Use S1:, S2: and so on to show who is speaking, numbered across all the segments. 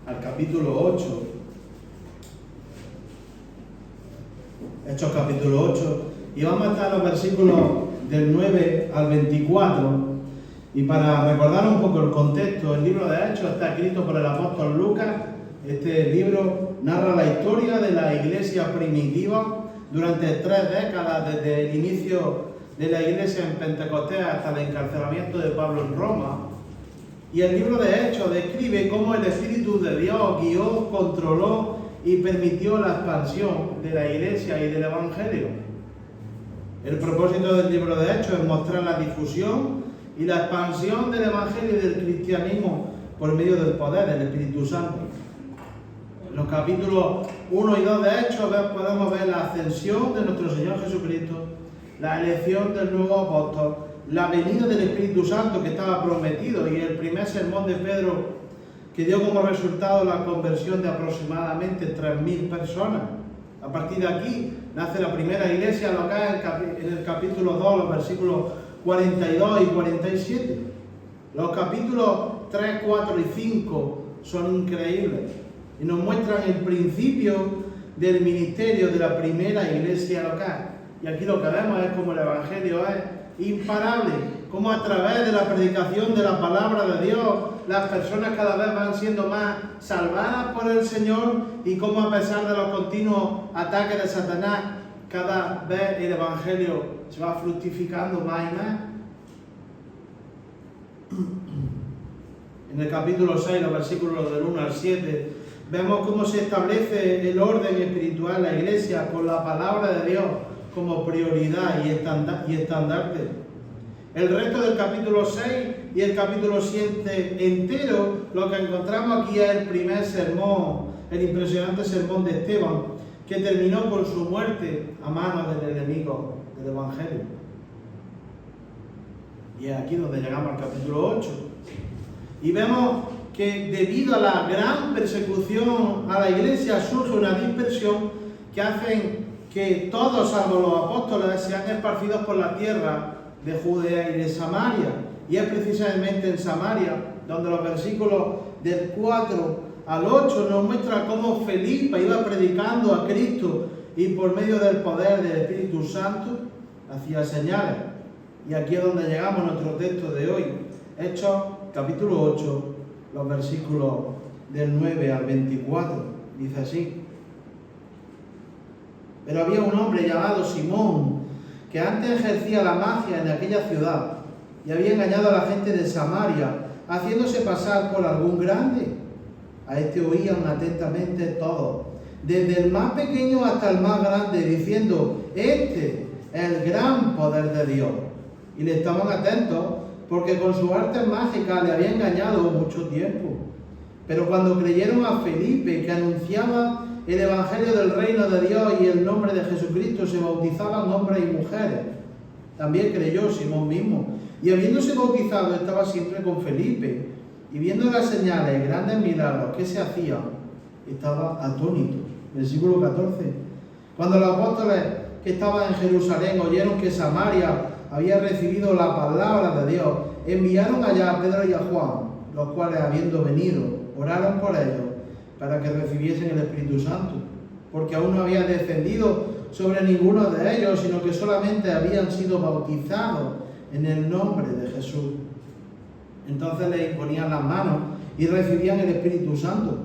S1: al capítulo 8. Hechos capítulo 8. Y vamos a estar en los versículos del 9 al 24. Y para recordar un poco el contexto, el libro de Hechos está escrito por el apóstol Lucas. Este libro narra la historia de la iglesia primitiva durante 3 décadas, desde el inicio de la iglesia en Pentecostés hasta el encarcelamiento de Pablo en Roma. Y el libro de Hechos describe cómo el Espíritu de Dios guió, controló y permitió la expansión de la iglesia y del Evangelio. El propósito del libro de Hechos es mostrar la difusión y la expansión del Evangelio y del cristianismo por medio del poder del Espíritu Santo. En los capítulos 1 y 2 de Hechos podemos ver la ascensión de nuestro Señor Jesucristo, la elección del nuevo apóstol, la venida del Espíritu Santo que estaba prometido y el primer sermón de Pedro que dio como resultado la conversión de aproximadamente 3.000 personas. A partir de aquí nace la primera iglesia local en el capítulo 2, los versículos 42 y 47. Los capítulos 3, 4 y 5 son increíbles y nos muestran el principio del ministerio de la primera iglesia local. Y aquí lo que vemos es cómo el Evangelio es imparable, cómo a través de la predicación de la palabra de Dios las personas cada vez van siendo más salvadas por el Señor y cómo a pesar de los continuos ataques de Satanás, cada vez el Evangelio se va fructificando más y más. En el capítulo 6, los versículos del 1 al 7, vemos cómo se establece el orden espiritual en la iglesia con la palabra de Dios como prioridad y estandarte. El resto del capítulo 6 y el capítulo 7 entero, lo que encontramos aquí es el primer sermón, el impresionante sermón de Esteban, que terminó con su muerte a manos del enemigo del Evangelio. Y es aquí donde llegamos al capítulo 8. Y vemos que debido a la gran persecución a la iglesia surge una dispersión que hace que todos, salvo los apóstoles, sean esparcidos por la tierra de Judea y de Samaria. Y es precisamente en Samaria donde los versículos del 4 al 8 nos muestra cómo Felipe iba predicando a Cristo y por medio del poder del Espíritu Santo hacía señales. Y aquí es donde llegamos a nuestro texto de hoy. Hechos capítulo 8, los versículos del 9 al 24. Dice así: Pero había un hombre llamado Simón, que antes ejercía la magia en aquella ciudad, y había engañado a la gente de Samaria, haciéndose pasar por algún grande. A este oían atentamente todos, desde el más pequeño hasta el más grande, diciendo: Este es el gran poder de Dios. Y le estaban atentos, porque con su arte mágica le había engañado mucho tiempo. Pero cuando creyeron a Felipe, que anunciaba el Evangelio del reino de Dios y el nombre de Jesucristo, se bautizaban hombres y mujeres. También creyó Simón mismo, y habiéndose bautizado estaba siempre con Felipe, y viendo las señales y grandes milagros que se hacían, estaba atónito. Versículo 14. Cuando los apóstoles que estaban en Jerusalén oyeron que Samaria había recibido la palabra de Dios, enviaron allá a Pedro y a Juan, los cuales, habiendo venido, oraron por ellos para que recibiesen el Espíritu Santo, porque aún no había descendido sobre ninguno de ellos, sino que solamente habían sido bautizados en el nombre de Jesús. Entonces les imponían las manos y recibían el Espíritu Santo.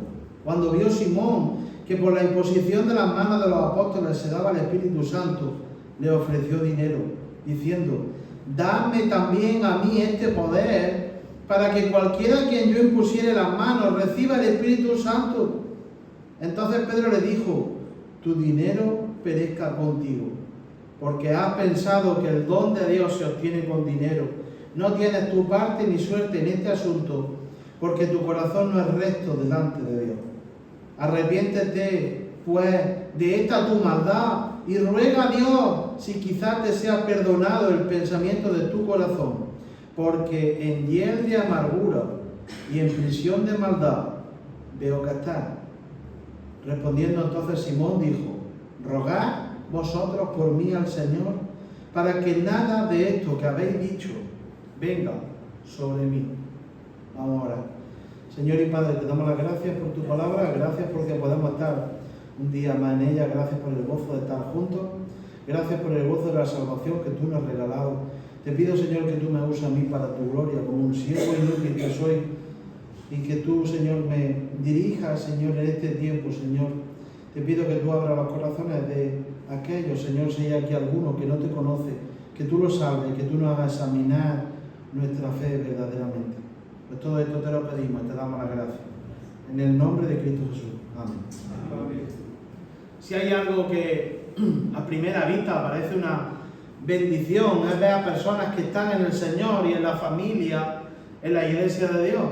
S1: Cuando vio Simón que por la imposición de las manos de los apóstoles se daba el Espíritu Santo, le ofreció dinero, diciendo: Dame también a mí este poder, para que cualquiera a quien yo impusiere las manos reciba el Espíritu Santo. Entonces Pedro le dijo: Tu dinero perezca contigo, porque has pensado que el don de Dios se obtiene con dinero. No tienes tu parte ni suerte en este asunto, porque tu corazón no es recto delante de Dios. Arrepiéntete, pues, de esta tu maldad y ruega a Dios si quizás te sea perdonado el pensamiento de tu corazón, porque en hiel de amargura y en prisión de maldad veo que estás. Respondiendo entonces Simón dijo: Rogad vosotros por mí al Señor, para que nada de esto que habéis dicho venga sobre mí. Vamos a orar. Señor y Padre, te damos las gracias por tu palabra, gracias porque podemos estar un día más en ella, gracias por el gozo de estar juntos, gracias por el gozo de la salvación que tú nos has regalado. Te pido, Señor, que tú me uses a mí para tu gloria, como un siervo inútil que soy, y que tú, Señor, me dirijas, Señor, en este tiempo, Señor. Te pido que tú abras los corazones de aquellos, Señor, si hay aquí alguno que no te conoce, que tú lo salves, que tú nos hagas examinar nuestra fe verdaderamente. Pues todo esto te lo pedimos y te damos las gracias. En el nombre de Cristo Jesús. Amén. Amén. Si hay algo que a primera vista parece una bendición, es ver a personas que están en el Señor y en la familia, en la iglesia de Dios.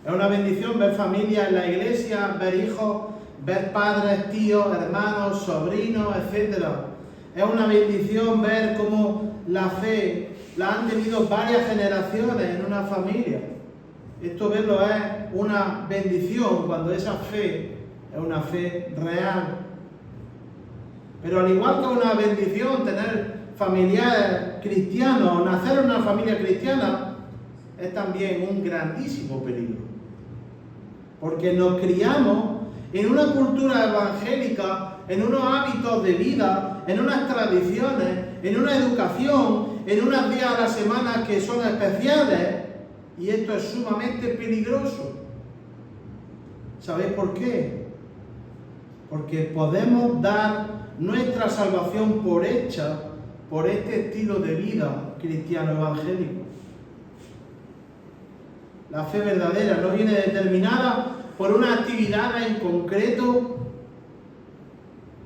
S1: Es una bendición ver familia en la iglesia, ver hijos, ver padres, tíos, hermanos, sobrinos, etc. Es una bendición ver cómo la fe la han tenido varias generaciones en una familia. Esto verlo es una bendición cuando esa fe es una fe real. Pero al igual que una bendición tener familiares cristianos o nacer en una familia cristiana, es también un grandísimo peligro. Porque nos criamos en una cultura evangélica, en unos hábitos de vida, en unas tradiciones, en una educación, en unos días a la semana que son especiales, y esto es sumamente peligroso. ¿Sabéis por qué? Porque podemos dar nuestra salvación por hecha por este estilo de vida cristiano evangélico. La fe verdadera no viene determinada por una actividad en concreto.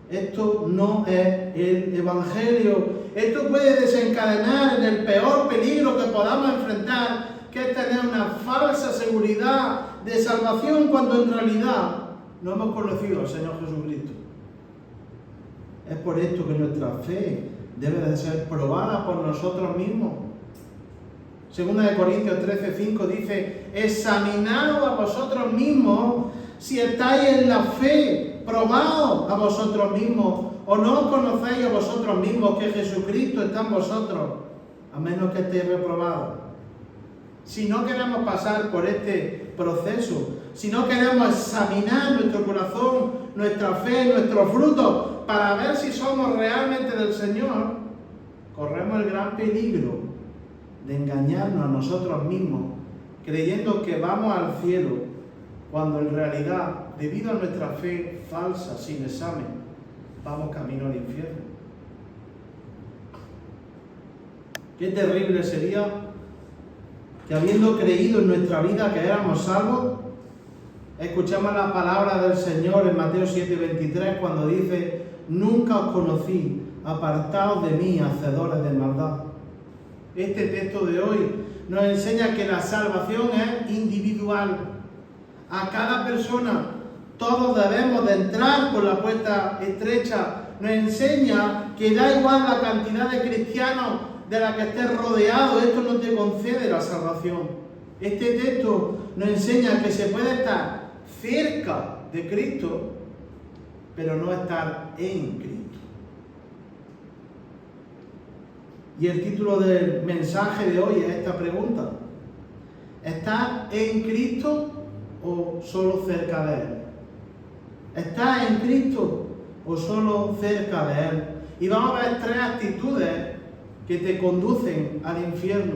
S1: Esto no es el Evangelio. Esto puede desencadenar en el peor peligro que podamos enfrentar, que es tener una falsa seguridad de salvación cuando en realidad no hemos conocido al Señor Jesucristo. Es por esto que nuestra fe debe de ser probada por nosotros mismos. Segunda de Corintios 13:5 dice: examinaos a vosotros mismos si estáis en la fe, probaos a vosotros mismos, o no os conocéis a vosotros mismos que Jesucristo está en vosotros, a menos que estéis reprobados. Si no queremos pasar por este proceso, si no queremos examinar nuestro corazón, nuestra fe, nuestros frutos, para ver si somos realmente del Señor, corremos el gran peligro de engañarnos a nosotros mismos, creyendo que vamos al cielo, cuando en realidad, debido a nuestra fe falsa, sin examen, vamos camino al infierno. Qué terrible sería que, habiendo creído en nuestra vida que éramos salvos, escuchamos la palabra del Señor en Mateo 7:23 cuando dice: nunca os conocí, apartaos de mí, hacedores de maldad. Este texto de hoy nos enseña que la salvación es individual. A cada persona, todos debemos de entrar por la puerta estrecha. Nos enseña que da igual la cantidad de cristianos de la que estés rodeado, esto no te concede la salvación. Este texto nos enseña que se puede estar cerca de Cristo, pero no estar en Cristo. Y el título del mensaje de hoy es esta pregunta: ¿estás en Cristo o solo cerca de Él? ¿Estás en Cristo o solo cerca de Él? Y vamos a ver tres actitudes que te conducen al infierno.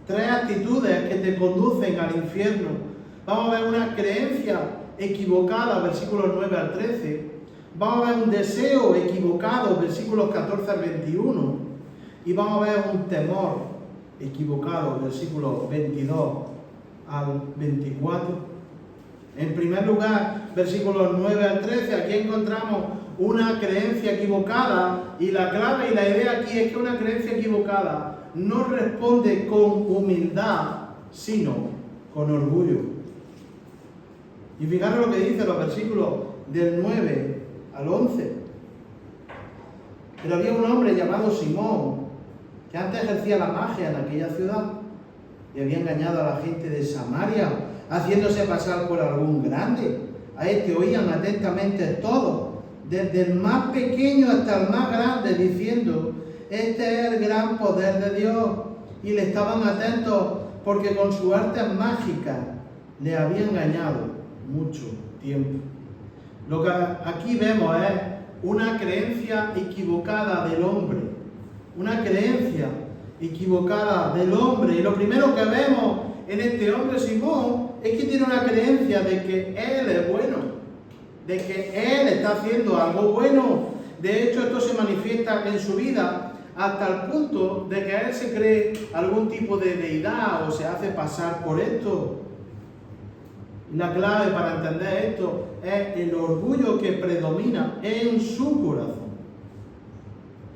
S1: Tres actitudes que te conducen al infierno. Vamos a ver una creencia equivocada, versículos 9 al 13. Vamos a ver un deseo equivocado, versículos 14 al 21. Y vamos a ver un temor equivocado, versículos 22 al 24. En primer lugar, versículos 9 al 13, aquí encontramos una creencia equivocada, y la clave y la idea aquí es que una creencia equivocada no responde con humildad, sino con orgullo. Y fijaros lo que dice los versículos del 9 al 11. Pero había un hombre llamado Simón, que antes ejercía la magia en aquella ciudad, y había engañado a la gente de Samaria, haciéndose pasar por algún grande. A este oían atentamente todos, desde el más pequeño hasta el más grande, diciendo: este es el gran poder de Dios. Y le estaban atentos porque con su arte mágica le había engañado mucho tiempo. Lo que aquí vemos es una creencia equivocada del hombre, una creencia equivocada del hombre. Y lo primero que vemos en este hombre Simón es que tiene una creencia de que él es bueno, de que él está haciendo algo bueno. De hecho, esto se manifiesta en su vida hasta el punto de que él se cree algún tipo de deidad o se hace pasar por esto. La clave para entender esto es el orgullo que predomina en su corazón.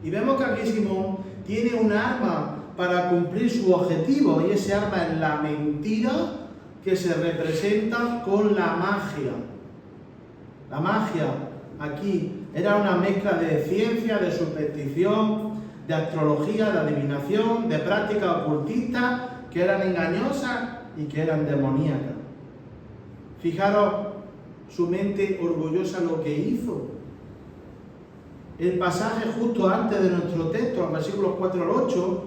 S1: Y vemos que aquí Simón tiene un arma para cumplir su objetivo, y ese arma es la mentira, que se representa con la magia. La magia aquí era una mezcla de ciencia, de superstición, de astrología, de adivinación, de prácticas ocultistas que eran engañosas y que eran demoníacas. Fijaros su mente orgullosa lo que hizo. El pasaje justo antes de nuestro texto, los versículos 4 al 8,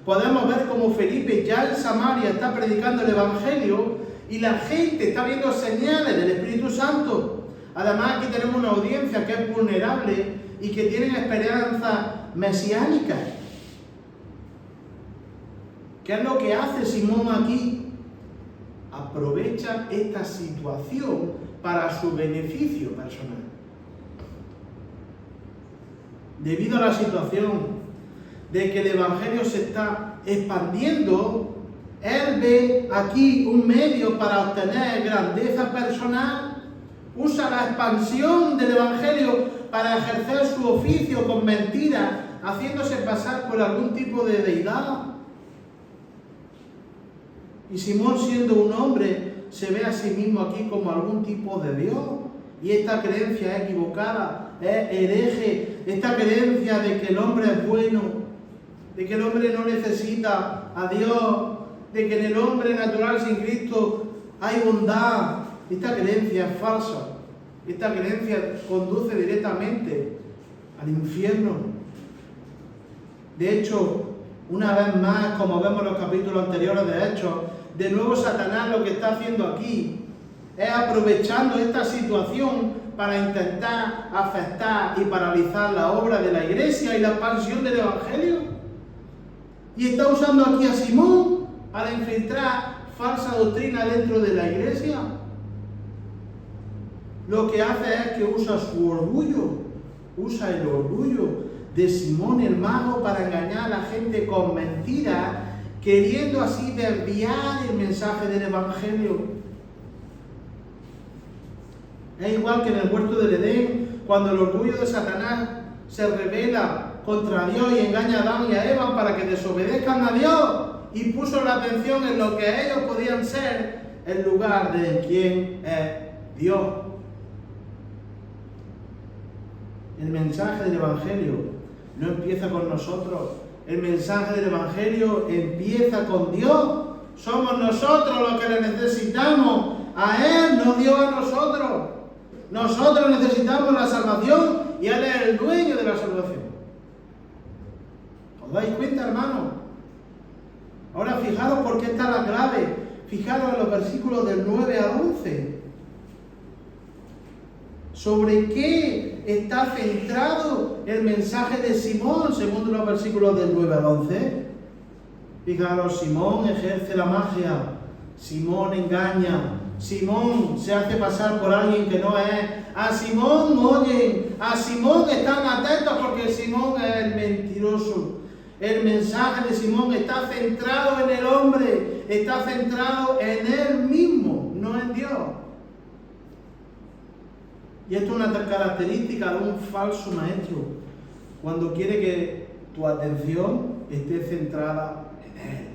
S1: podemos ver cómo Felipe ya en Samaria está predicando el Evangelio y la gente está viendo señales del Espíritu Santo. Además, aquí tenemos una audiencia que es vulnerable y que tienen esperanzas mesiánicas. ¿Qué es lo que hace Simón aquí? Aprovecha esta situación para su beneficio personal. Debido a la situación de que el Evangelio se está expandiendo, él ve aquí un medio para obtener grandeza personal. Usa la expansión del Evangelio para ejercer su oficio con mentiras, haciéndose pasar por algún tipo de deidad. Y Simón, siendo un hombre, se ve a sí mismo aquí como algún tipo de Dios. Y esta creencia es equivocada, es hereje. Esta creencia de que el hombre es bueno, de que el hombre no necesita a Dios, de que en el hombre natural sin Cristo hay bondad. Esta creencia es falsa. Esta creencia conduce directamente al infierno. De hecho, una vez más, como vemos en los capítulos anteriores de Hechos, de nuevo Satanás lo que está haciendo aquí es aprovechando esta situación para intentar afectar y paralizar la obra de la iglesia y la expansión del Evangelio. Y está usando aquí a Simón para infiltrar falsa doctrina dentro de la iglesia. Lo que hace es que usa su orgullo, usa el orgullo de Simón el mago para engañar a la gente con mentiras, queriendo así desviar el mensaje del Evangelio. Es igual que en el huerto del Edén, cuando el orgullo de Satanás se rebela contra Dios y engaña a Adán y a Eva para que desobedezcan a Dios, y puso la atención en lo que ellos podían ser en lugar de quién es Dios. El mensaje del Evangelio no empieza con nosotros. El mensaje del Evangelio empieza con Dios. Somos nosotros los que le necesitamos a Él, no Dios a nosotros. Nosotros necesitamos la salvación y Él es el dueño de la salvación. ¿Os dais cuenta, hermano? Ahora fijaros por qué está la clave. Fijaros en los versículos del 9 al 11. ¿Sobre qué está centrado el mensaje de Simón, según los versículos del 9 al 11? Fijaros, Simón ejerce la magia, Simón engaña, Simón se hace pasar por alguien que no es, a Simón oyen, a Simón están atentos porque Simón es el mentiroso. El mensaje de Simón está centrado en el hombre, está centrado en él mismo, no en Dios. Y esto es una característica de un falso maestro, cuando quiere que tu atención esté centrada en Él,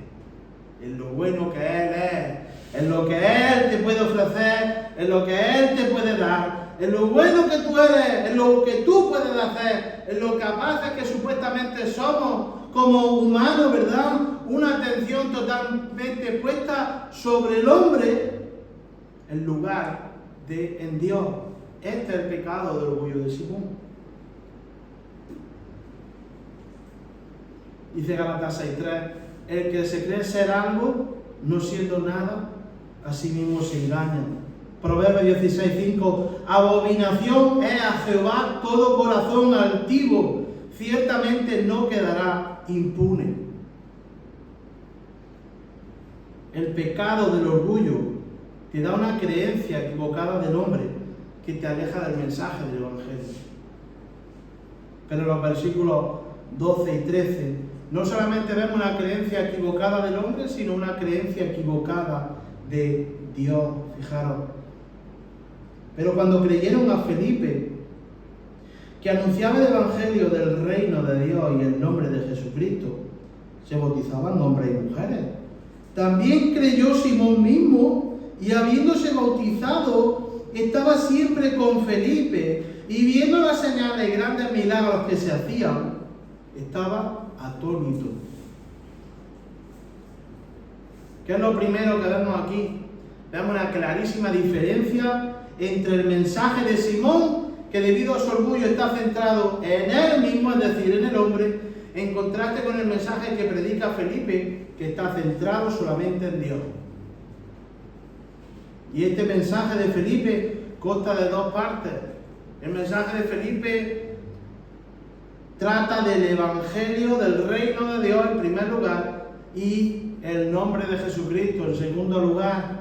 S1: en lo bueno que Él es, en lo que Él te puede ofrecer, en lo que Él te puede dar, en lo bueno que tú eres, en lo que tú puedes hacer, en lo capaces que supuestamente somos como humanos, ¿verdad? Una atención totalmente puesta sobre el hombre en lugar de en Dios. Este es el pecado del orgullo de Simón. Dice Gálatas 6:3, el que se cree ser algo no siendo nada, a sí mismo se engañan. Proverbios 16:5, abominación es a Jehová todo corazón altivo, ciertamente no quedará impune. El pecado del orgullo te da una creencia equivocada del hombre que te aleja del mensaje del Evangelio. Pero en los versículos 12 y 13 no solamente vemos una creencia equivocada del hombre, sino una creencia equivocada de Dios. Fijaros. Pero cuando creyeron a Felipe, que anunciaba el Evangelio del reino de Dios y el nombre de Jesucristo, se bautizaban hombres y mujeres. También creyó Simón mismo, y habiéndose bautizado, estaba siempre con Felipe, y viendo las señales y grandes milagros que se hacían, estaba atónito. ¿Qué es lo primero que vemos aquí? Vemos una clarísima diferencia entre el mensaje de Simón, que debido a su orgullo está centrado en él mismo, es decir, en el hombre, en contraste con el mensaje que predica Felipe, que está centrado solamente en Dios. Y este mensaje de Felipe consta de dos partes. El mensaje de Felipe trata del Evangelio del reino de Dios en primer lugar y el nombre de Jesucristo en segundo lugar.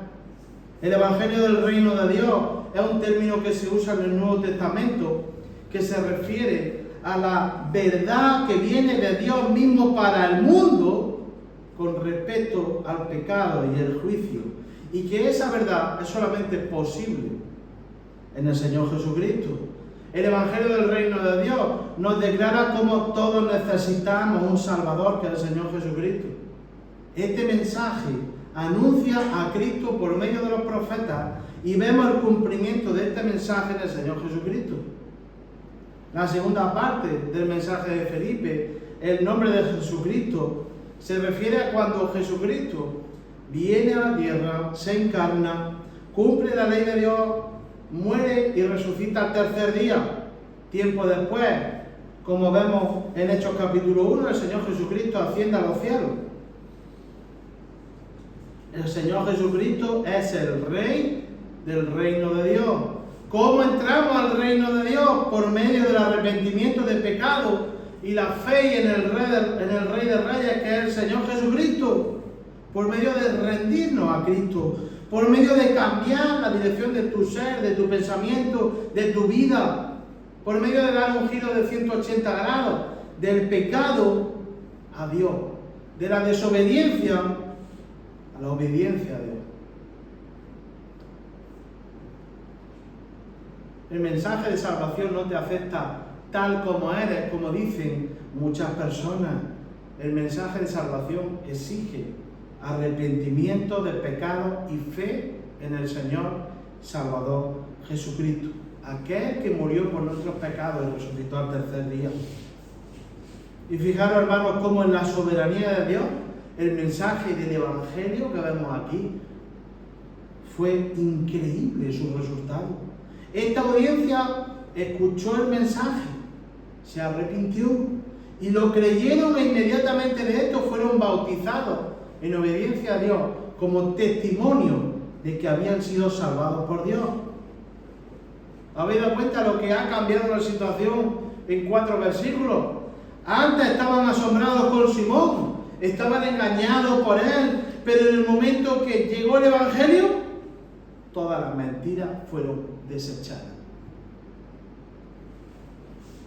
S1: El Evangelio del reino de Dios es un término que se usa en el Nuevo Testamento, que se refiere a la verdad que viene de Dios mismo para el mundo con respecto al pecado y el juicio, y que esa verdad es solamente posible en el Señor Jesucristo. El Evangelio del reino de Dios nos declara cómo todos necesitamos un Salvador, que es el Señor Jesucristo. Este mensaje anuncia a Cristo por medio de los profetas y vemos el cumplimiento de este mensaje en el Señor Jesucristo. La segunda parte del mensaje de Felipe, el nombre de Jesucristo, se refiere a cuando Jesucristo viene a la tierra, se encarna, cumple la ley de Dios, muere y resucita al tercer día. Tiempo después, como vemos en Hechos capítulo 1, el Señor Jesucristo asciende a los cielos. El Señor Jesucristo es el Rey del reino de Dios. ¿Cómo entramos al reino de Dios? Por medio del arrepentimiento de pecado y la fe en el Rey de Reyes, que es el Señor Jesucristo. Por medio de rendirnos a Cristo. Por medio de cambiar la dirección de tu ser, de tu pensamiento, de tu vida. Por medio de dar un giro de 180 grados. Del pecado a Dios. De la desobediencia a la obediencia a Dios. El mensaje de salvación no te afecta tal como eres, como dicen muchas personas. El mensaje de salvación exige arrepentimiento de pecado y fe en el Señor Salvador Jesucristo, aquel que murió por nuestros pecados y resucitó al tercer día. Y fijaros, hermanos, cómo en la soberanía de Dios, el mensaje del Evangelio que vemos aquí fue increíble su resultado. Esta audiencia escuchó el mensaje, se arrepintió y lo creyeron, e inmediatamente de esto fueron bautizados en obediencia a Dios como testimonio de que habían sido salvados por Dios. ¿Habéis dado cuenta lo que ha cambiado la situación en 4 versículos? Antes estaban asombrados con Simón, estaban engañados por él, pero en el momento que llegó el Evangelio, todas las mentiras fueron desechadas.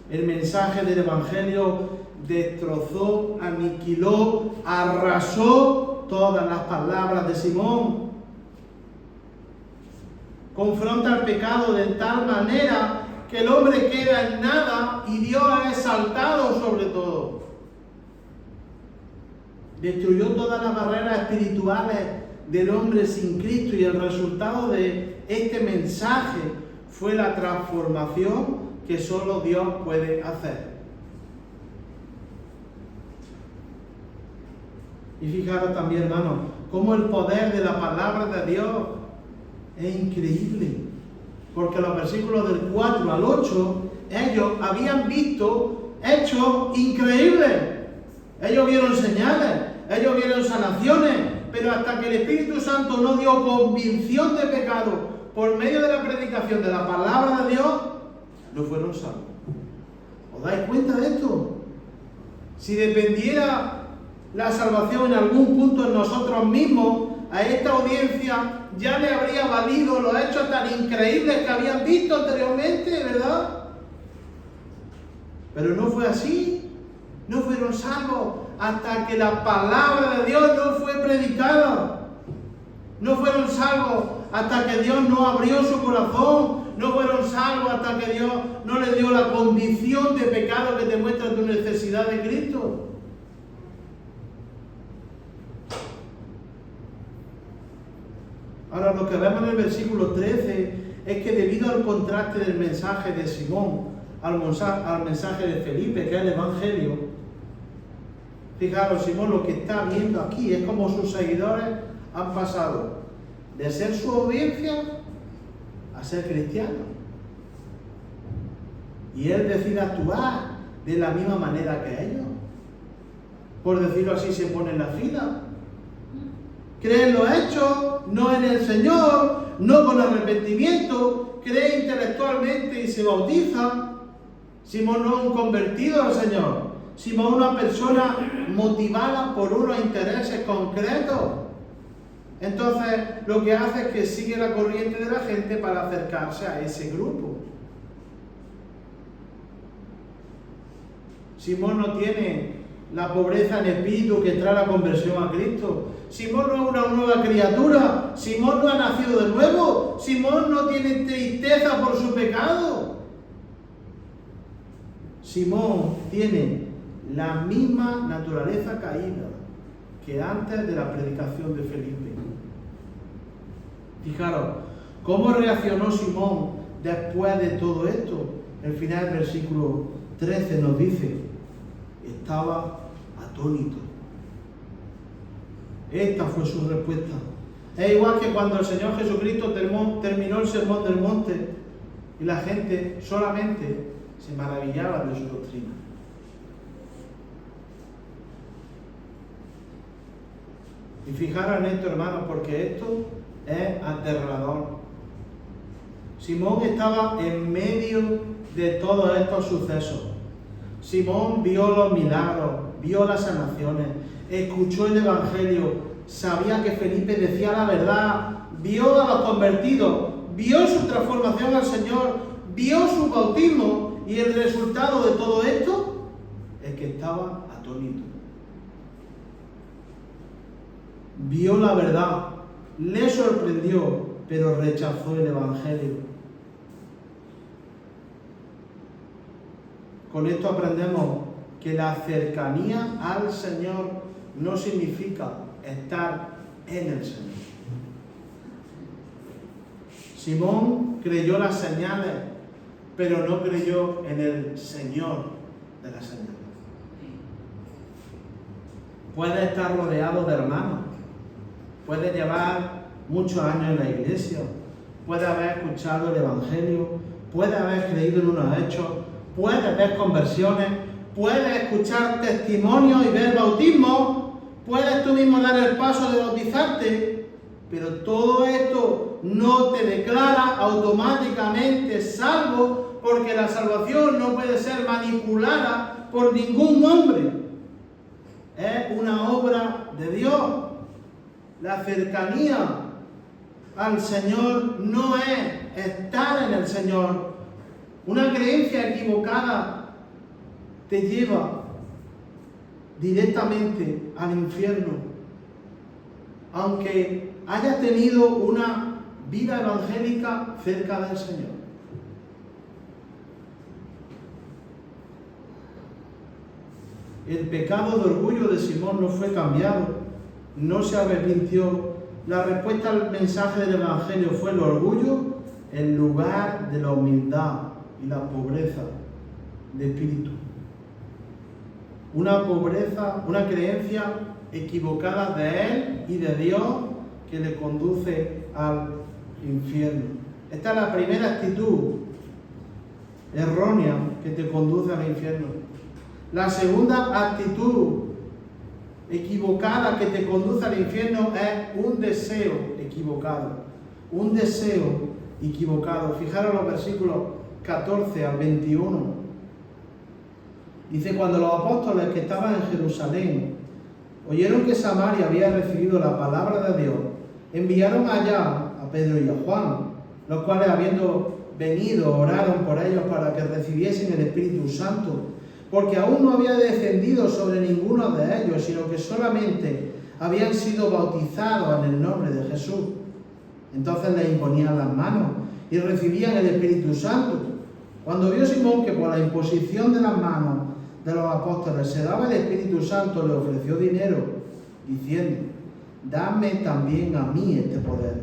S1: El mensaje del Evangelio destrozó, aniquiló, arrasó todas las palabras de Simón. Confronta el pecado de tal manera que el hombre queda en nada y Dios es exaltado sobre todo. Destruyó todas las barreras espirituales del hombre sin Cristo, y el resultado de este mensaje fue la transformación que solo Dios puede hacer. Y fijaros también, hermanos, cómo el poder de la palabra de Dios es increíble. Porque los versículos del 4 al 8, ellos habían visto hechos increíbles. Ellos vieron señales, ellos vieron sanaciones, pero hasta que el Espíritu Santo no dio convicción de pecado por medio de la predicación de la palabra de Dios, no fueron salvos. ¿Os dais cuenta de esto? Si dependiera la salvación en algún punto en nosotros mismos, a esta audiencia ya le habría valido los hechos tan increíbles que habían visto anteriormente, ¿verdad? Pero no fue así. No fueron salvos hasta que la palabra de Dios no fue predicada. No fueron salvos hasta que Dios no abrió su corazón. No fueron salvos hasta que Dios no le dio la convicción de pecado que te muestra tu necesidad de Cristo. Ahora, lo que vemos en el versículo 13 es que debido al contraste del mensaje de Simón al mensaje de Felipe, que es el Evangelio, fijaros, Simón lo que está viendo aquí es como sus seguidores han pasado de ser su audiencia a ser cristianos. Y él decide actuar de la misma manera que ellos. Por decirlo así, se pone en la fila. Cree en los hechos, no en el Señor, no con arrepentimiento, cree intelectualmente y se bautiza. Simón no es un convertido al Señor. Simón es una persona motivada por unos intereses concretos. Entonces, lo que hace es que sigue la corriente de la gente para acercarse a ese grupo. Simón no tiene la pobreza en espíritu que trae la conversión a Cristo. Simón no es una nueva criatura. Simón no ha nacido de nuevo. Simón no tiene tristeza por su pecado. Simón tiene la misma naturaleza caída que antes de la predicación de Felipe. Fijaros, ¿cómo reaccionó Simón después de todo esto? El final del versículo 13 nos dice, estaba atónito. Esta fue su respuesta. Es igual que cuando el Señor Jesucristo terminó el sermón del monte y la gente solamente se maravillaba de su doctrina. Y fijaros en esto, hermanos, porque esto es aterrador. Simón estaba en medio de todos estos sucesos. Simón vio los milagros, vio las sanaciones, escuchó el Evangelio, sabía que Felipe decía la verdad, vio a los convertidos, vio su transformación al Señor, vio su bautismo, y el resultado de todo esto es que estaba atónito. Vio la verdad, le sorprendió, pero rechazó el Evangelio. Con esto aprendemos que la cercanía al Señor no significa estar en el Señor. Simón creyó las señales, pero no creyó en el Señor de las señales. Puede estar rodeado de hermanos, puede llevar muchos años en la iglesia, puede haber escuchado el Evangelio, puede haber creído en unos hechos, puede ver conversiones, puedes escuchar testimonios y ver bautismos, puedes tú mismo dar el paso de bautizarte, pero todo esto no te declara automáticamente salvo, porque la salvación no puede ser manipulada por ningún hombre. Es una obra de Dios. La cercanía al Señor no es estar en el Señor. Una creencia equivocada te lleva directamente al infierno, aunque hayas tenido una vida evangélica cerca del Señor. El pecado de orgullo de Simón no fue cambiado, no se arrepintió. La respuesta al mensaje del Evangelio fue el orgullo en lugar de la humildad y la pobreza de espíritu. Una pobreza, una creencia equivocada de él y de Dios que le conduce al infierno. Esta es la primera actitud errónea que te conduce al infierno. La segunda actitud equivocada que te conduce al infierno es un deseo equivocado. Un deseo equivocado. Fijaros los versículos 14 al 21. Dice, cuando los apóstoles que estaban en Jerusalén oyeron que Samaria había recibido la palabra de Dios, enviaron allá a Pedro y a Juan, los cuales habiendo venido oraron por ellos para que recibiesen el Espíritu Santo, porque aún no había descendido sobre ninguno de ellos, sino que solamente habían sido bautizados en el nombre de Jesús. Entonces les imponían las manos y recibían el Espíritu Santo. Cuando vio Simón que por la imposición de las manos de los apóstoles se daba el Espíritu Santo, le ofreció dinero, diciendo, dame también a mí este poder,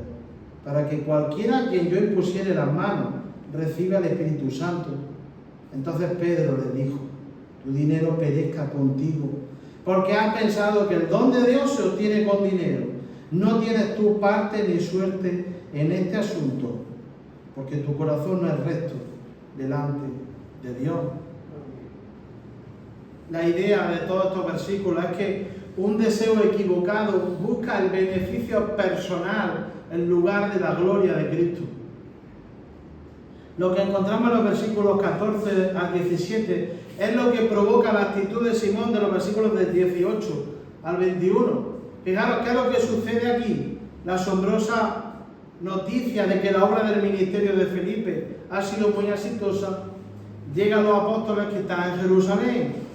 S1: para que cualquiera a quien yo impusiere las manos reciba el Espíritu Santo. Entonces Pedro le dijo, tu dinero perezca contigo, porque has pensado que el don de Dios se obtiene con dinero. No tienes tú parte ni suerte en este asunto, porque tu corazón no es recto delante de Dios. La idea de todos estos versículos es que un deseo equivocado busca el beneficio personal en lugar de la gloria de Cristo. Lo que encontramos en los versículos 14 al 17 es lo que provoca la actitud de Simón de los versículos del 18 al 21. Fijaros qué es lo que sucede aquí. La asombrosa noticia de que la obra del ministerio de Felipe ha sido muy exitosa llega a los apóstoles que están en Jerusalén.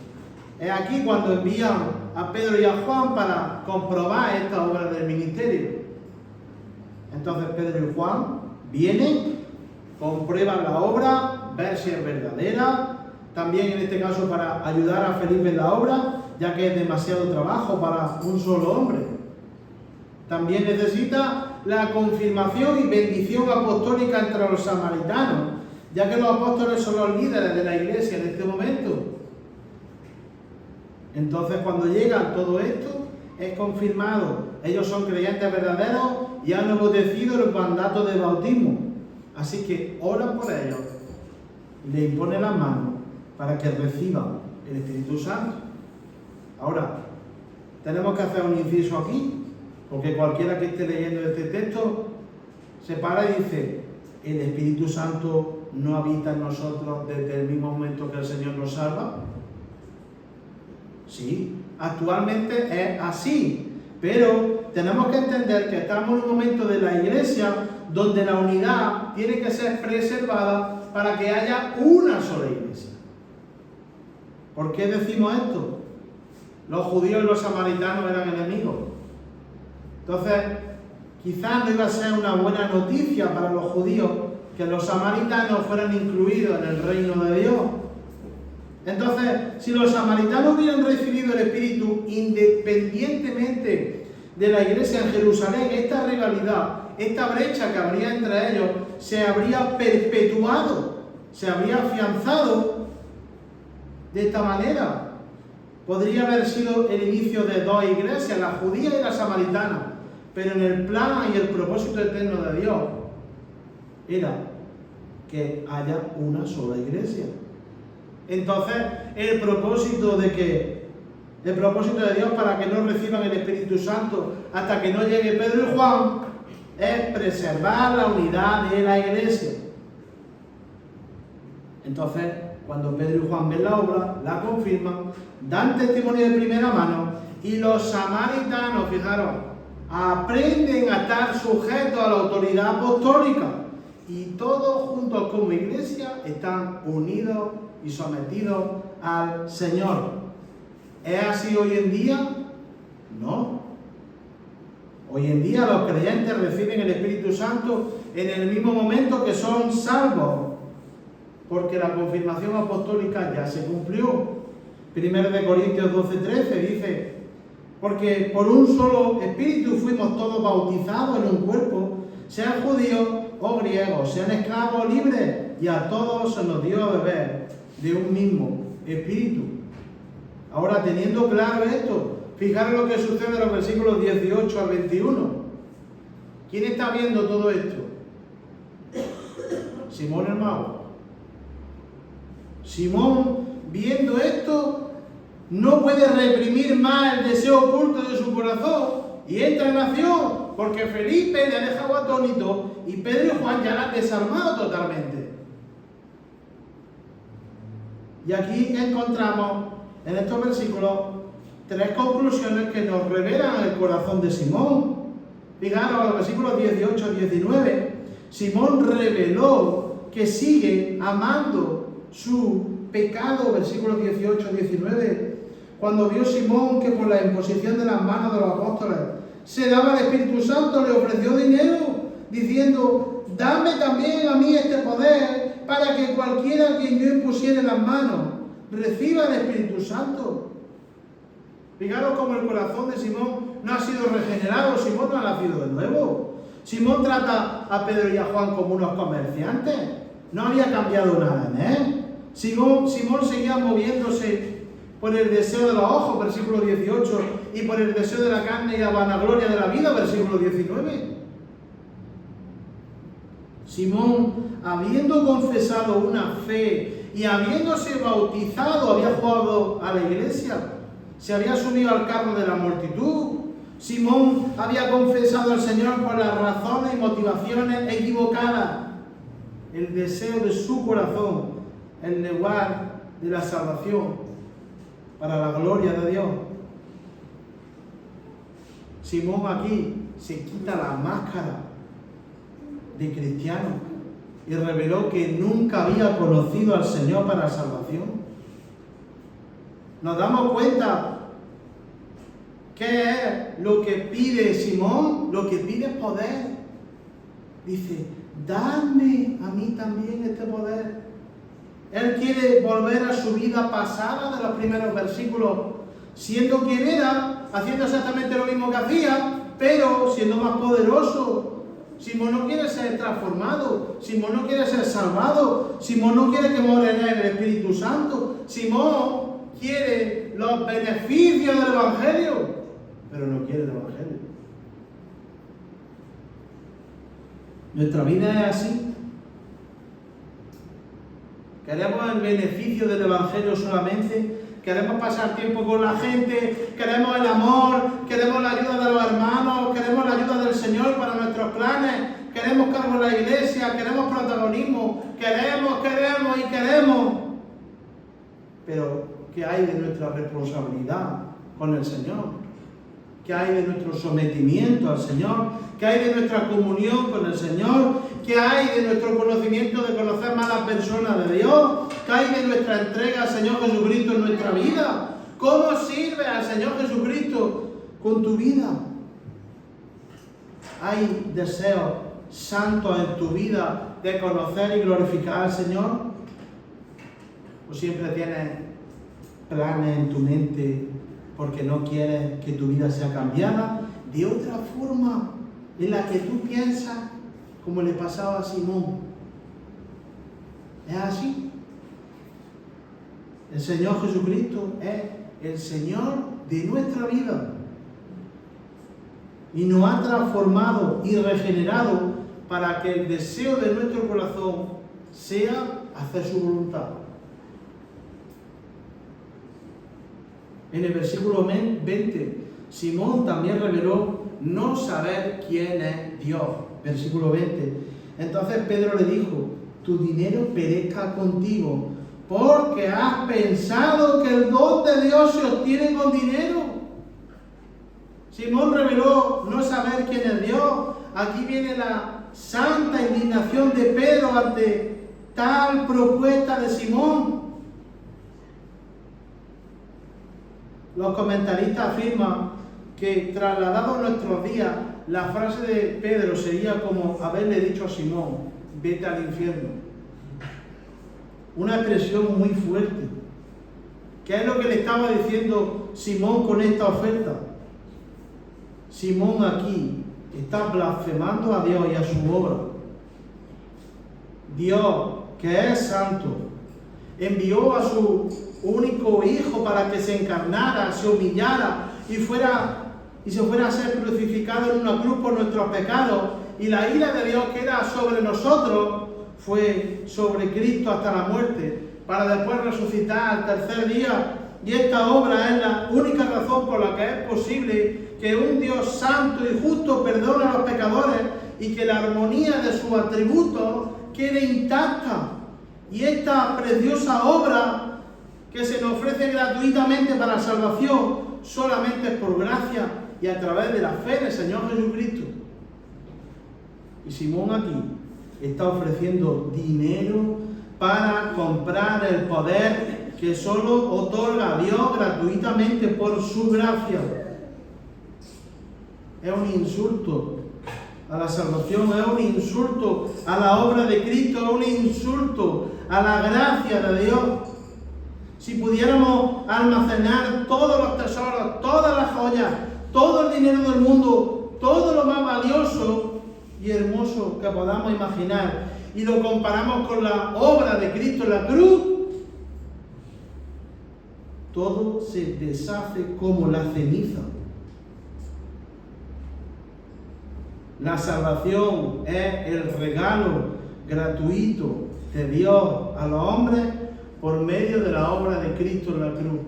S1: Es aquí cuando envían a Pedro y a Juan para comprobar esta obra del ministerio. Entonces Pedro y Juan vienen, comprueban la obra, ven si es verdadera, también en este caso para ayudar a Felipe en la obra, ya que es demasiado trabajo para un solo hombre. También necesita la confirmación y bendición apostólica entre los samaritanos, ya que los apóstoles son los líderes de la iglesia en este momento. Entonces, cuando llega todo esto, es confirmado. Ellos son creyentes verdaderos y han obedecido el mandato de bautismo. Así que oran por ellos, le imponen las manos para que reciban el Espíritu Santo. Ahora, tenemos que hacer un inciso aquí, porque cualquiera que esté leyendo este texto se para y dice, el Espíritu Santo no habita en nosotros desde el mismo momento que el Señor nos salva. Sí, actualmente es así, pero tenemos que entender que estamos en un momento de la iglesia donde la unidad tiene que ser preservada para que haya una sola iglesia. ¿Por qué decimos esto? Los judíos y los samaritanos eran enemigos. Entonces, quizás no iba a ser una buena noticia para los judíos que los samaritanos fueran incluidos en el reino de Dios. Entonces, si los samaritanos hubieran recibido el Espíritu independientemente de la iglesia en Jerusalén, esta rivalidad, esta brecha que habría entre ellos, se habría perpetuado, se habría afianzado de esta manera. Podría haber sido el inicio de dos iglesias, la judía y la samaritana, pero en el plan y el propósito eterno de Dios era que haya una sola iglesia. Entonces, el propósito de Dios para que no reciban el Espíritu Santo hasta que no llegue Pedro y Juan es preservar la unidad de la iglesia. Entonces, cuando Pedro y Juan ven la obra, la confirman, dan testimonio de primera mano y los samaritanos, fijaros, aprenden a estar sujetos a la autoridad apostólica y todos juntos como iglesia están unidos y sometidos al Señor. ¿Es así hoy en día? No. Hoy en día los creyentes reciben el Espíritu Santo en el mismo momento que son salvos, porque la confirmación apostólica ya se cumplió. 1 Corintios 12:13 dice, porque por un solo Espíritu fuimos todos bautizados en un cuerpo, sean judíos o griegos, sean esclavos o libres, y a todos se nos dio a beber de un mismo Espíritu. Ahora, teniendo claro esto, fijaros lo que sucede en los versículos 18 al 21. ¿Quién está viendo todo esto? Simón el mago. Simón, viendo esto, no puede reprimir más el deseo oculto de su corazón y entra en acción, porque Felipe le ha dejado atónito y Pedro y Juan ya la han desarmado totalmente. Y aquí encontramos en estos versículos tres conclusiones que nos revelan el corazón de Simón. Fijaros, los versículos 18 y 19, Simón reveló que sigue amando su pecado, versículos 18 y 19, cuando vio Simón que por la imposición de las manos de los apóstoles se daba el Espíritu Santo, le ofreció dinero, diciendo: dame también a mí este poder, para que cualquiera a quien yo impusiere las manos reciba el Espíritu Santo. Fijaros cómo el corazón de Simón no ha sido regenerado, Simón no ha nacido de nuevo. Simón trata a Pedro y a Juan como unos comerciantes, no había cambiado nada en él. Simón seguía moviéndose por el deseo de los ojos, versículo 18, y por el deseo de la carne y la vanagloria de la vida, versículo 19. Simón, habiendo confesado una fe y habiéndose bautizado, había jugado a la iglesia, se había subido al carro de la multitud. Simón había confesado al Señor por las razones y motivaciones equivocadas. El deseo de su corazón, el lugar de la salvación, para la gloria de Dios. Simón aquí se quita la máscara de cristiano y reveló que nunca había conocido al Señor para salvación. Nos damos cuenta qué es lo que pide Simón. Lo que pide es poder. Dice: dadme a mí también este poder. Él quiere volver a su vida pasada de los primeros versículos, siendo quien era, haciendo exactamente lo mismo que hacía, pero siendo más poderoso. Simón no quiere ser transformado, Simón no quiere ser salvado, Simón no quiere que more en él el Espíritu Santo, Simón quiere los beneficios del Evangelio, pero no quiere el Evangelio. Nuestra vida es así. Queremos el beneficio del Evangelio solamente, queremos pasar tiempo con la gente, queremos el amor, queremos la ayuda de los hermanos, queremos la ayuda del Señor para nuestros planes, queremos cargo en la iglesia, queremos protagonismo, queremos. Pero, ¿qué hay de nuestra responsabilidad con el Señor? ¿Qué hay de nuestro sometimiento al Señor? ¿Qué hay de nuestra comunión con el Señor? ¿Qué hay de nuestro conocimiento de conocer más a las personas de Dios? ¿Qué hay de nuestra entrega al Señor Jesucristo en nuestra vida? ¿Cómo sirve al Señor Jesucristo con tu vida? ¿Hay deseos santos en tu vida de conocer y glorificar al Señor? ¿O siempre tienes planes en tu mente porque no quieres que tu vida sea cambiada de otra forma en la que tú piensas, como le pasaba a Simón? ¿Es así? El Señor Jesucristo es el Señor de nuestra vida y nos ha transformado y regenerado para que el deseo de nuestro corazón sea hacer su voluntad. En el versículo 20, Simón también reveló no saber quién es Dios. Versículo 20. Entonces Pedro le dijo: tu dinero perezca contigo, porque has pensado que el don de Dios se obtiene con dinero. Simón reveló no saber quién es Dios. Aquí viene la santa indignación de Pedro ante tal propuesta de Simón. Los comentaristas afirman que, trasladado a nuestros días, la frase de Pedro sería como haberle dicho a Simón: vete al infierno. Una expresión muy fuerte. ¿Qué es lo que le estaba diciendo Simón con esta oferta? Simón aquí está blasfemando a Dios y a su obra. Dios, que es santo, envió a su único Hijo para que se encarnara, se humillara y se fuera a ser crucificado en una cruz por nuestros pecados, y la ira de Dios que era sobre nosotros fue sobre Cristo hasta la muerte, para después resucitar al tercer día Y esta obra es la única razón por la que es posible que un Dios santo y justo perdone a los pecadores y que la armonía de sus atributos quede intacta. Y esta preciosa obra que se nos ofrece gratuitamente para la salvación solamente es por gracia y a través de la fe en el Señor Jesucristo. Y Simón aquí está ofreciendo dinero para comprar el poder que solo otorga a Dios gratuitamente por su gracia. Es un insulto a la salvación, es un insulto a la obra de Cristo, es un insulto a la gracia de Dios. Si pudiéramos almacenar todos los tesoros, todas las joyas, todo el dinero del mundo, todo lo más valioso y hermoso que podamos imaginar, y lo comparamos con la obra de Cristo en la cruz, todo se deshace como la ceniza. La salvación es el regalo gratuito de Dios a los hombres por medio de la obra de Cristo en la cruz.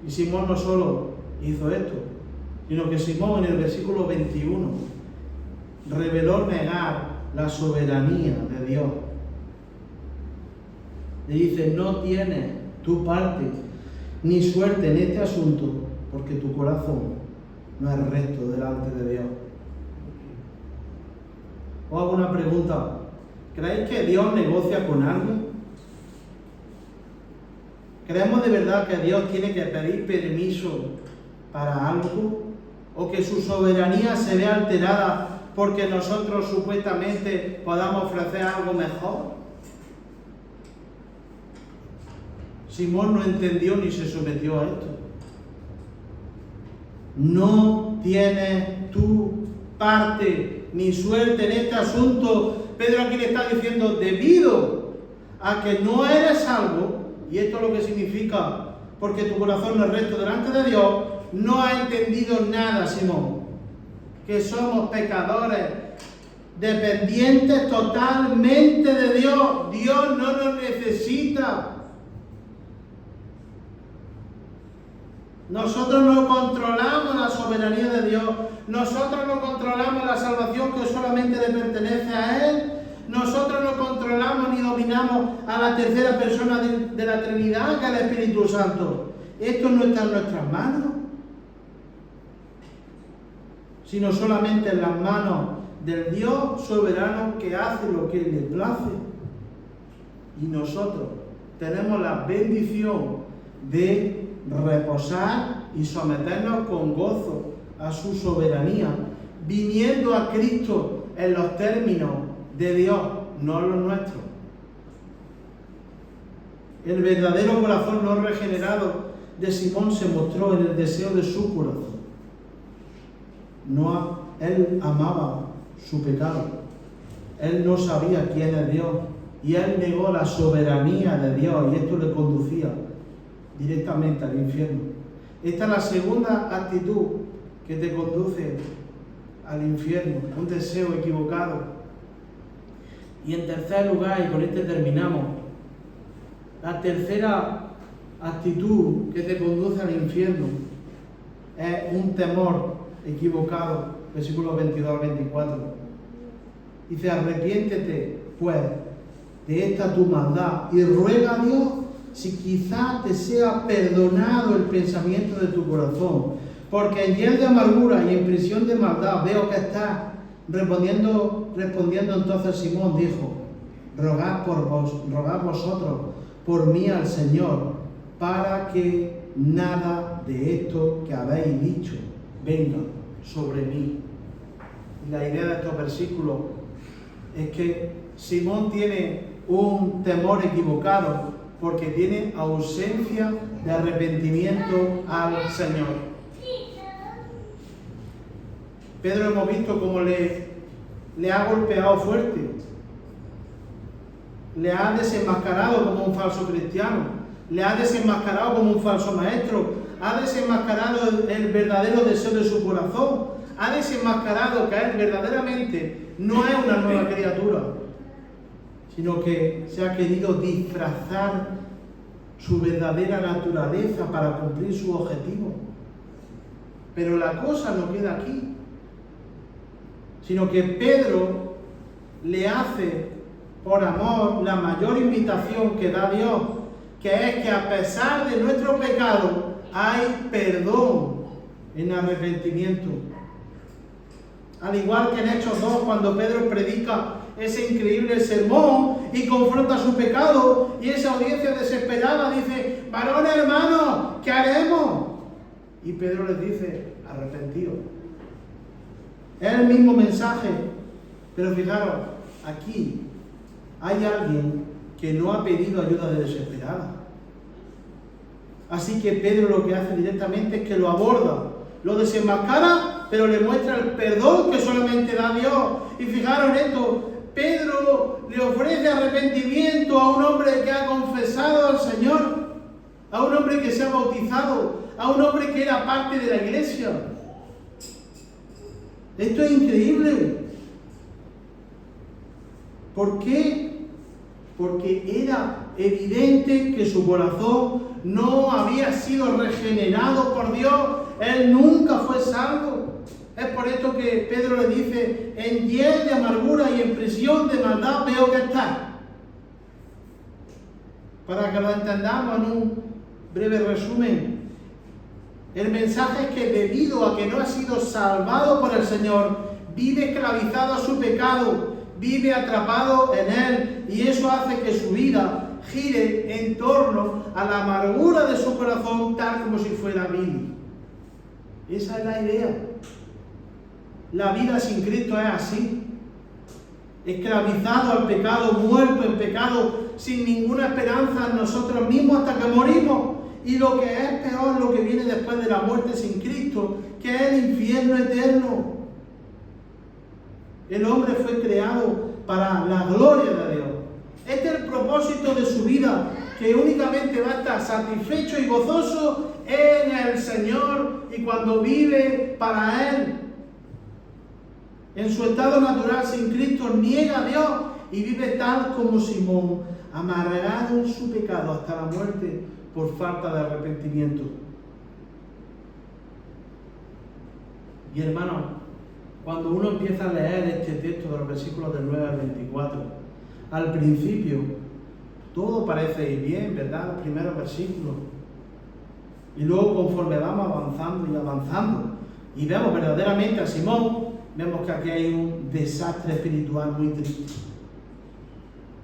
S1: Y Simón no solo hizo esto, sino que Simón en el versículo 21 reveló negar la soberanía de Dios. Le dice: no tienes tu parte ni suerte en este asunto, porque tu corazón no es recto delante de Dios. Os hago una pregunta: ¿creéis que Dios negocia con alguien? ¿Creemos de verdad que Dios tiene que pedir permiso para algo? ¿O que su soberanía se ve alterada porque nosotros supuestamente podamos ofrecer algo mejor? Simón no entendió ni se sometió a esto. No tienes tu parte ni suerte en este asunto. Pedro aquí le está diciendo: debido a que no eres salvo, y esto es lo que significa porque tu corazón no es recto delante de Dios, no ha entendido nada, Simón, que somos pecadores, dependientes totalmente de Dios. Dios no nos necesita. Nosotros no controlamos la soberanía de Dios. Nosotros no controlamos la salvación que solamente le pertenece a Él. Nosotros no controlamos ni dominamos a la tercera persona de la Trinidad, que es el Espíritu Santo. Esto no está en nuestras manos, sino solamente en las manos del Dios soberano que hace lo que le place. Y nosotros tenemos la bendición de reposar y someternos con gozo a su soberanía, viniendo a Cristo en los términos de Dios, no los nuestros. El verdadero corazón no regenerado de Simón se mostró en el deseo de su corazón. Él amaba su pecado. Él no sabía quién es Dios. Y él negó la soberanía de Dios. Y esto le conducía directamente al infierno. Esta es la segunda actitud que te conduce al infierno. Un deseo equivocado. Y en tercer lugar, y con este terminamos, la tercera actitud que te conduce al infierno es un temor equivocado. Versículos 22 al 24. Dice: arrepiéntete pues de esta tu maldad y ruega a Dios si quizá te sea perdonado el pensamiento de tu corazón, porque en hiel de amargura y en prisión de maldad veo que estás. Respondiendo entonces Simón dijo: rogad vosotros por mí al Señor, para que nada de esto que habéis dicho venga sobre mí. La idea de estos versículos es que Simón tiene un temor equivocado porque tiene ausencia de arrepentimiento al Señor. Pedro hemos visto cómo le ha golpeado fuerte, le ha desenmascarado como un falso cristiano, le ha desenmascarado como un falso maestro, ha desenmascarado el verdadero deseo de su corazón, ha desenmascarado que él verdaderamente no es una nueva criatura, sino que se ha querido disfrazar su verdadera naturaleza para cumplir su objetivo. Pero la cosa no queda aquí, sino que Pedro le hace por amor la mayor invitación que da Dios, que es que a pesar de nuestro pecado hay perdón en arrepentimiento. Al igual que en Hechos 2, cuando Pedro predica ese increíble sermón y confronta su pecado, y esa audiencia desesperada dice: varones hermanos, ¿qué haremos? Y Pedro les dice: arrepentidos. Es el mismo mensaje, pero fijaros, aquí hay alguien que no ha pedido ayuda de desesperada. Así que Pedro lo que hace directamente es que lo aborda, lo desenmascara, pero le muestra el perdón que solamente da Dios. Y fijaros en esto, Pedro le ofrece arrepentimiento a un hombre que ha confesado al Señor, a un hombre que se ha bautizado, a un hombre que era parte de la iglesia. Esto es increíble. ¿Por qué? Porque era evidente que su corazón no había sido regenerado por Dios. Él nunca fue salvo. Es por esto que Pedro le dice: en hiel de amargura y en prisión de maldad veo que está. Para que lo entendamos en un breve resumen, el mensaje es que debido a que no ha sido salvado por el Señor, vive esclavizado a su pecado, vive atrapado en él, y eso hace que su vida gire en torno a la amargura de su corazón, tal como si fuera vil. Esa es la idea. La vida sin Cristo es así: esclavizado al pecado, muerto en pecado, sin ninguna esperanza en nosotros mismos hasta que morimos. Y lo que es peor, lo que viene después de la muerte sin Cristo, que es el infierno eterno. El hombre fue creado para la gloria de Dios. Este es el propósito de su vida, que únicamente va a estar satisfecho y gozoso en el Señor y cuando vive para Él. En su estado natural sin Cristo niega a Dios y vive tal como Simón, amargado en su pecado hasta la muerte por falta de arrepentimiento. Y hermanos, cuando uno empieza a leer este texto de los versículos del 9 al 24, al principio todo parece ir bien, ¿verdad? Los primeros versículos. Y luego, conforme vamos avanzando y avanzando, y vemos verdaderamente a Simón, vemos que aquí hay un desastre espiritual muy triste.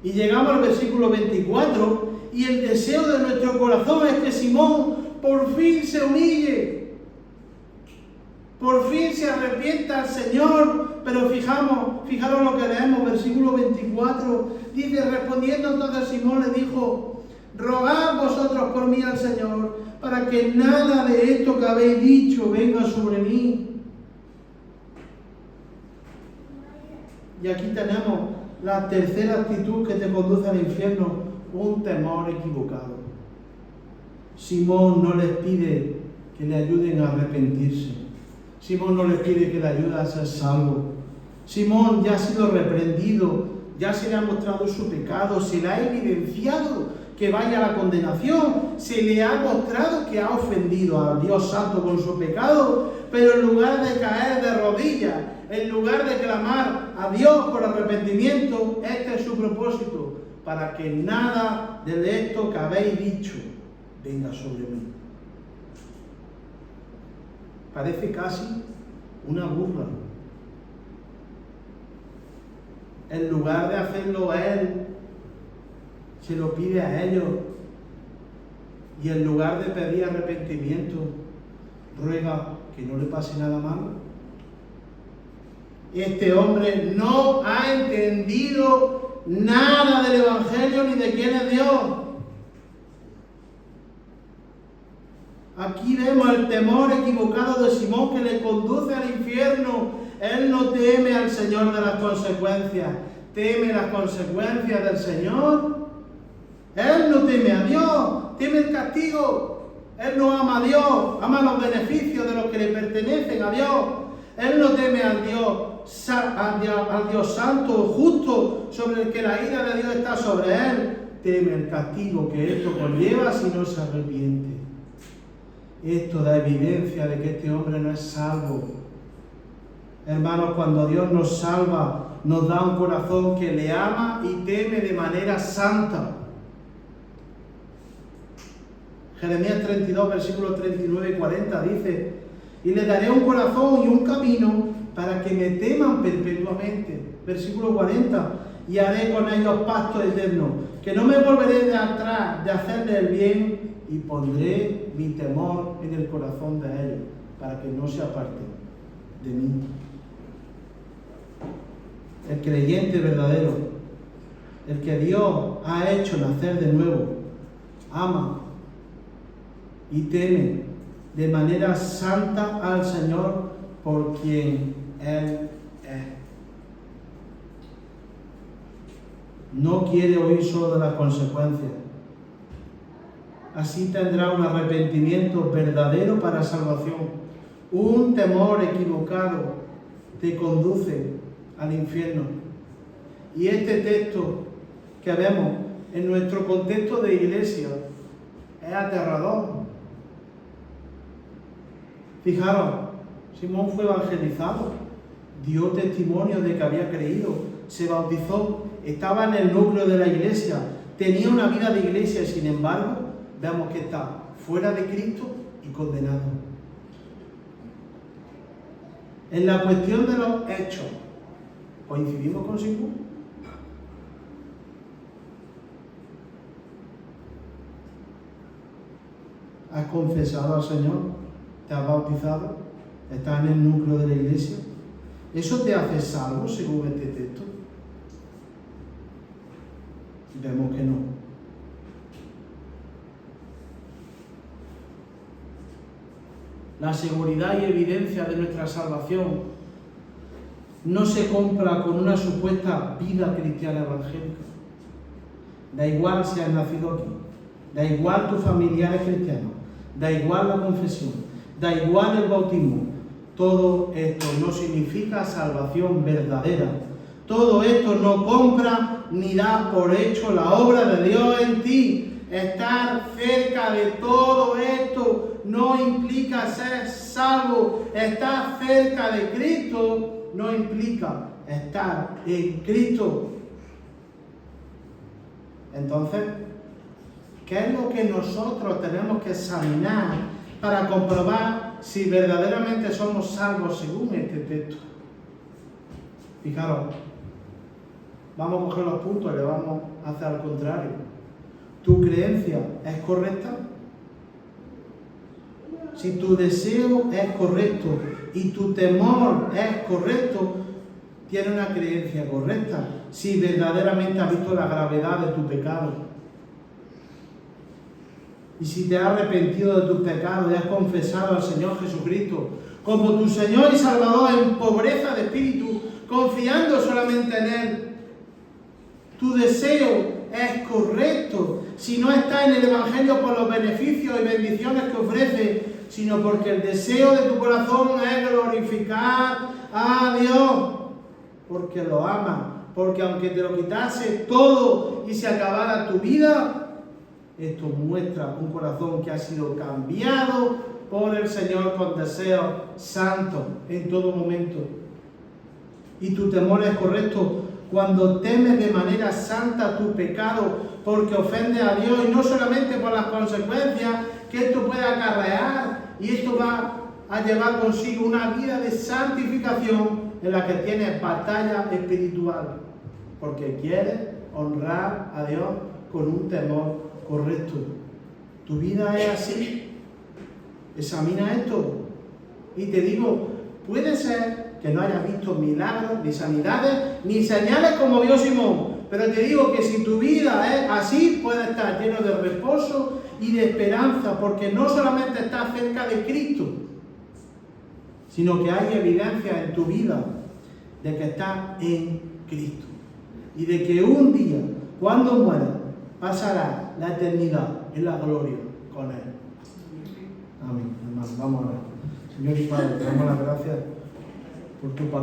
S1: Y llegamos al versículo 24, y el deseo de nuestro corazón es que Simón por fin se humille, por fin se arrepienta al Señor. Pero fijaros lo que leemos, versículo 24, dice: respondiendo entonces Simón le dijo: rogad vosotros por mí al Señor, para que nada de esto que habéis dicho venga sobre mí. Y aquí tenemos la tercera actitud que te conduce al infierno: un temor equivocado. Simón no les pide que le ayuden a arrepentirse. Simón no les pide que le ayude a ser salvo. Simón ya ha sido reprendido, ya se le ha mostrado su pecado, se le ha evidenciado que vaya a la condenación, se le ha mostrado que ha ofendido a Dios Santo con su pecado, pero en lugar de caer de rodillas, en lugar de clamar a Dios por arrepentimiento, este es su propósito: para que nada de esto que habéis dicho venga sobre mí. Parece casi una burla. En lugar de hacerlo él, se lo pide a ellos. Y en lugar de pedir arrepentimiento, ruega que no le pase nada malo. Este hombre no ha entendido nada del Evangelio ni de quién es Dios. Aquí vemos el temor equivocado de Simón que le conduce al infierno. Él no teme al Señor de las consecuencias, teme las consecuencias del Señor. Él no teme a Dios, teme el castigo. Él no ama a Dios, ama los beneficios de los que le pertenecen a Dios. Él no teme a Dios al Dios santo, justo, sobre el que la ira de Dios está sobre él, teme el castigo que esto conlleva si no se arrepiente. Esto da evidencia de que este hombre no es salvo. Hermanos, cuando Dios nos salva, nos da un corazón que le ama y teme de manera santa. Jeremías 32, versículos 39 y 40 dice: y le daré un corazón y un camino para que me teman perpetuamente. Versículo 40: y haré con ellos pacto eterno, que no me volveré de atrás de hacerle el bien, y pondré mi temor en el corazón de ellos, para que no se aparten de mí. El creyente verdadero, el que Dios ha hecho nacer de nuevo, ama y teme de manera santa al Señor por quien Él es. No quiere oír solo de las consecuencias. Así tendrá un arrepentimiento verdadero para salvación. Un temor equivocado te conduce al infierno. Y este texto que vemos en nuestro contexto de iglesia es aterrador. Fijaros, Simón fue evangelizado, dio testimonio de que había creído, se bautizó, estaba en el núcleo de la iglesia, tenía una vida de iglesia y sin embargo, vemos que está fuera de Cristo y condenado. En la cuestión de los hechos, ¿coincidimos con Simón? ¿Has confesado al Señor? ¿Te has bautizado? ¿Estás en el núcleo de la iglesia? ¿Eso te hace salvo según este texto? Vemos que no. La seguridad y evidencia de nuestra salvación no se compra con una supuesta vida cristiana evangélica. Da igual si has nacido aquí, da igual tu familiar es cristiano, da igual la confesión, da igual el bautismo. Todo esto no significa salvación verdadera. Todo esto no compra ni da por hecho la obra de Dios en ti. Estar cerca de todo esto no implica ser salvo. Estar cerca de Cristo no implica estar en Cristo. Entonces, ¿qué es lo que nosotros tenemos que examinar para comprobar si verdaderamente somos salvos según este texto? Fijaros, vamos a coger los puntos y le vamos a hacer al contrario. ¿Tu creencia es correcta? Si tu deseo es correcto y tu temor es correcto, tienes una creencia correcta. Si verdaderamente has visto la gravedad de tu pecado y si te has arrepentido de tus pecados y has confesado al Señor Jesucristo como tu Señor y Salvador en pobreza de espíritu, confiando solamente en Él, tu deseo es correcto. Si no está en el Evangelio por los beneficios y bendiciones que ofrece, sino porque el deseo de tu corazón es glorificar a Dios, porque lo ama, porque aunque te lo quitase todo y se acabara tu vida, esto muestra un corazón que ha sido cambiado por el Señor con deseos santos en todo momento. Y tu temor es correcto cuando temes de manera santa tu pecado, porque ofende a Dios, y no solamente por las consecuencias que esto puede acarrear, y esto va a llevar consigo una vida de santificación en la que tienes batalla espiritual, porque quieres honrar a Dios con un temor correcto. ¿Tu vida es así? Examina esto. Y te digo, puede ser que no hayas visto milagros, ni sanidades, ni señales como vio Simón. Pero te digo que si tu vida es así, puedes estar lleno de reposo y de esperanza, porque no solamente estás cerca de Cristo, sino que hay evidencia en tu vida de que estás en Cristo. Y de que un día, cuando mueras, pasarás la eternidad en la gloria con Él. Amén. Hermano, vamos a ver. Señor y Padre, te damos las gracias por tu palabra.